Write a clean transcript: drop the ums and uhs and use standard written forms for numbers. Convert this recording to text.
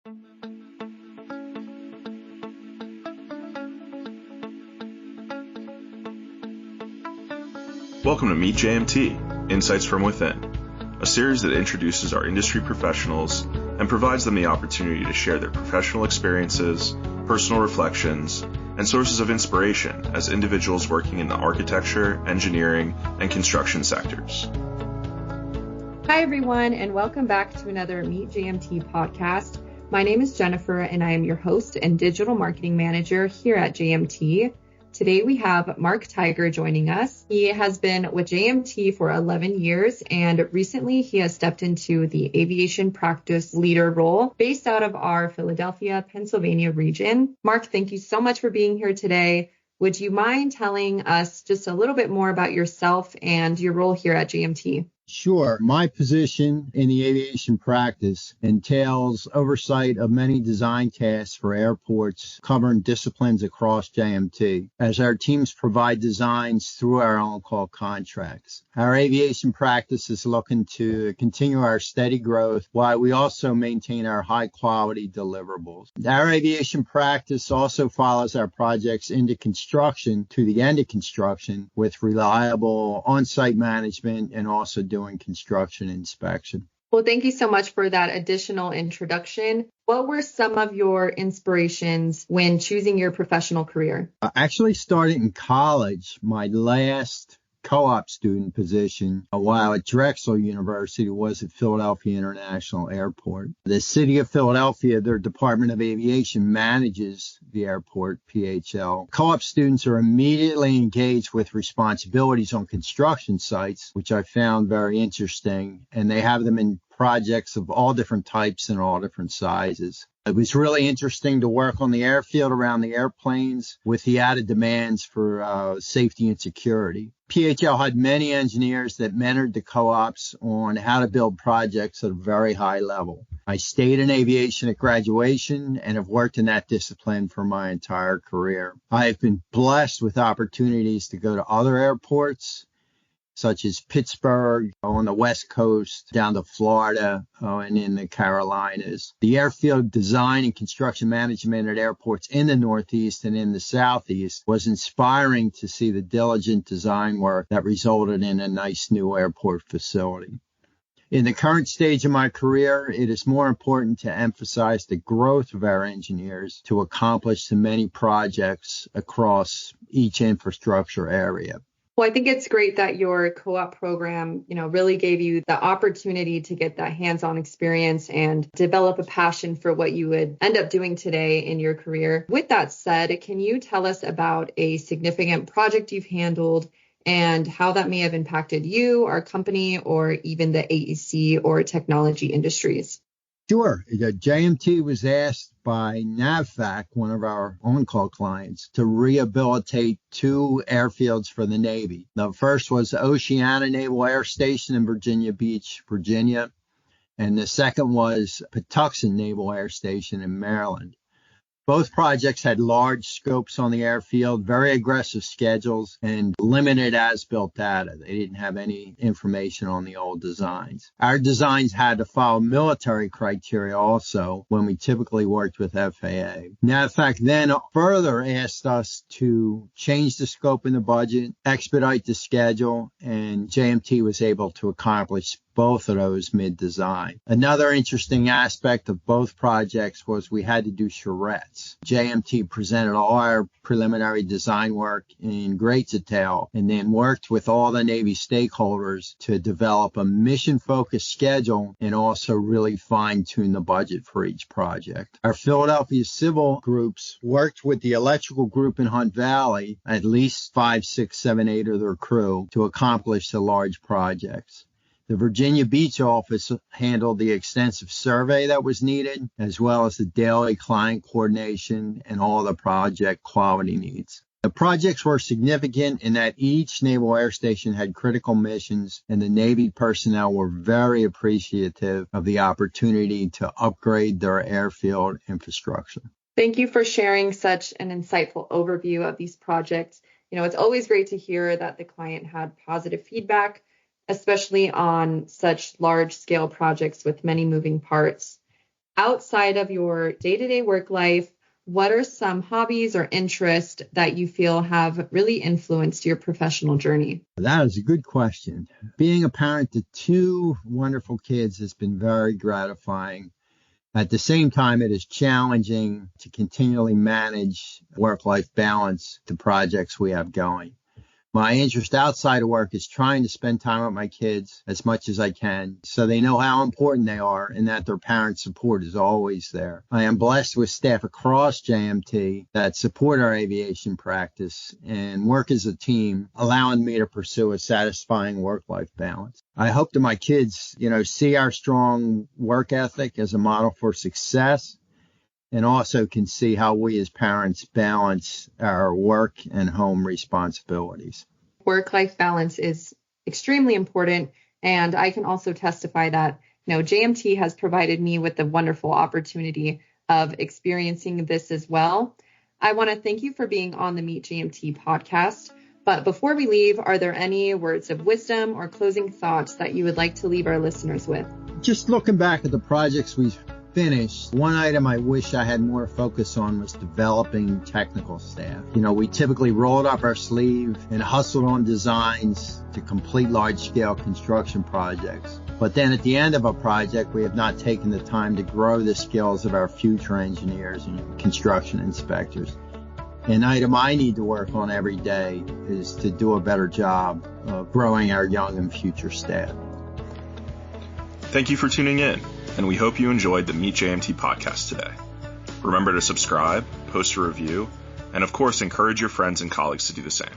Welcome to Meet JMT, Insights from Within, a series that introduces our industry professionals and provides them the opportunity to share their professional experiences, personal reflections, and sources of inspiration as individuals working in the architecture, engineering, and construction sectors. Hi, everyone, and welcome back to another Meet JMT podcast. My name is Jennifer, and I am your host and digital marketing manager here at JMT. Today we have Mark Tiger joining us. He has been with JMT for 11 years, and recently he has stepped into the Aviation Practice Leader role based out of our Philadelphia, Pennsylvania region. Mark, thank you so much for being here today. Would you mind telling us just a little bit more about yourself and your role here at JMT? Sure. My position in the aviation practice entails oversight of many design tasks for airports covering disciplines across JMT, as our teams provide designs through our on-call contracts. Our aviation practice is looking to continue our steady growth while we also maintain our high-quality deliverables. Our aviation practice also follows our projects into construction to the end of construction with reliable on-site management and also doing construction inspection. Well, thank you so much for that additional introduction. What were some of your inspirations when choosing your professional career? I actually started in college. My last co-op student position while at Drexel University was at Philadelphia International Airport. The city of Philadelphia, their Department of Aviation manages the airport, PHL. Co-op students are immediately engaged with responsibilities on construction sites, which I found very interesting, and they have them in projects of all different types and all different sizes. It was really interesting to work on the airfield around the airplanes with the added demands for safety and security. PHL had many engineers that mentored the co-ops on how to build projects at a very high level. I stayed in aviation at graduation and have worked in that discipline for my entire career. I have been blessed with opportunities to go to other airports, such as Pittsburgh on the West Coast, down to Florida, and in the Carolinas. The airfield design and construction management at airports in the Northeast and in the Southeast was inspiring to see the diligent design work that resulted in a nice new airport facility. In the current stage of my career, it is more important to emphasize the growth of our engineers to accomplish the many projects across each infrastructure area. Well, I think it's great that your co-op program, really gave you the opportunity to get that hands-on experience and develop a passion for what you would end up doing today in your career. With that said, can you tell us about a significant project you've handled and how that may have impacted you, our company, or even the AEC or technology industries? Sure. JMT was asked by NAVFAC, one of our on-call clients, to rehabilitate two airfields for the Navy. The first was Oceana Naval Air Station in Virginia Beach, Virginia, and the second was Patuxent Naval Air Station in Maryland. Both projects had large scopes on the airfield, very aggressive schedules, and limited as-built data. They didn't have any information on the old designs. Our designs had to follow military criteria also when we typically worked with FAA. NAVFAC then further asked us to change the scope and the budget, expedite the schedule, and JMT was able to accomplish both of those mid-design. Another interesting aspect of both projects was we had to do charrettes. JMT presented all our preliminary design work in great detail and then worked with all the Navy stakeholders to develop a mission-focused schedule and also really fine-tune the budget for each project. Our Philadelphia civil groups worked with the electrical group in Hunt Valley, at least 5, 6, 7, 8 of their crew, to accomplish the large projects. The Virginia Beach office handled the extensive survey that was needed, as well as the daily client coordination and all the project quality needs. The projects were significant in that each Naval Air Station had critical missions, and the Navy personnel were very appreciative of the opportunity to upgrade their airfield infrastructure. Thank you for sharing such an insightful overview of these projects. It's always great to hear that the client had positive feedback, especially on such large-scale projects with many moving parts. Outside of your day-to-day work life, what are some hobbies or interests that you feel have really influenced your professional journey? That is a good question. Being a parent to two wonderful kids has been very gratifying. At the same time, it is challenging to continually manage work-life balance, the projects we have going. My interest outside of work is trying to spend time with my kids as much as I can so they know how important they are and that their parent support is always there. I am blessed with staff across JMT that support our aviation practice and work as a team, allowing me to pursue a satisfying work-life balance. I hope that my kids, see our strong work ethic as a model for success, and also can see how we as parents balance our work and home responsibilities. Work-life balance is extremely important, and I can also testify that, JMT has provided me with the wonderful opportunity of experiencing this as well. I want to thank you for being on the Meet JMT podcast. But before we leave, are there any words of wisdom or closing thoughts that you would like to leave our listeners with? Just looking back at the projects we've finished, one item I wish I had more focus on was developing technical staff. We typically rolled up our sleeve and hustled on designs to complete large-scale construction projects. But then at the end of a project, we have not taken the time to grow the skills of our future engineers and construction inspectors. An item I need to work on every day is to do a better job of growing our young and future staff. Thank you for tuning in, and we hope you enjoyed the Meet JMT podcast today. Remember to subscribe, post a review, and of course, encourage your friends and colleagues to do the same.